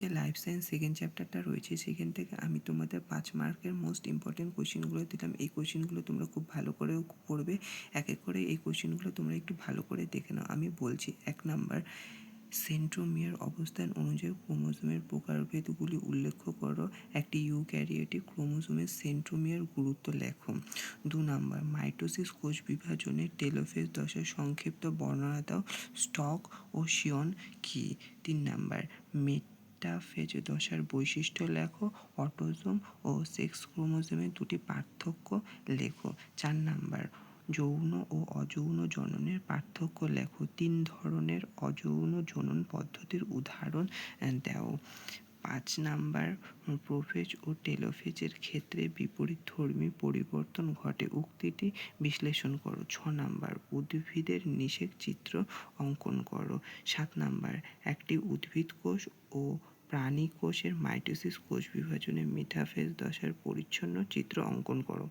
যে life science second চ্যাপ্টারটা রয়েছে সেখান থেকে আমি তোমাদের 5 মার্কের মোস্ট ইম্পর্টেন্ট কোশ্চেনগুলো দিলাম। এই কোশ্চেনগুলো তোমরা খুব ভালো করে পড়বে। এক এক করে এই কোশ্চেনগুলো তোমরা একটু ভালো করে দেখে নাও। আমি বলছি 1 নাম্বার, সেন্ট্রোমিয়ার অবস্থান অনুযায়ী ক্রোমোজোমের প্রকারভেদগুলি উল্লেখ করো। একটি ইউক্যারিওটিক ক্রোমোজোমের সেন্ট্রোমিয়ার গুরুত্ব লেখো। 2 নাম্বার, মাইটোসিস কোষ বিভাজনের টেলোফেজ দশার সংক্ষিপ্ত বর্ণনা দাও। স্টক ও শিয়ন কী? 3 নাম্বার, মেটাফেজ দশার বৈশিষ্ট্য লেখো। অটোজোম ও সেক্স ক্রোমোজোমের দুটি পার্থক্য লেখো। 4 নাম্বার, যৌন ও অযৌন জননের পার্থক্য লেখো। 3 ধরনের অযৌন জনন পদ্ধতির উদাহরণ দাও। 5 নাম্বার, প্রোফেজ ও টেলোফেজের ক্ষেত্রে বিপরীতধর্মী পরিবর্তন ঘটে, উক্তিটি বিশ্লেষণ করো। 6 নাম্বার, উদ্ভিদের নিষেক চিত্র অঙ্কন করো। 7 নাম্বার, একটি উদ্ভিদ কোষ ও প্রাণী কোষের মাইটোসিস কোষ বিভাজনে মেটাফেজ দশার পরিচ্ছন্ন চিত্র অঙ্কন করো।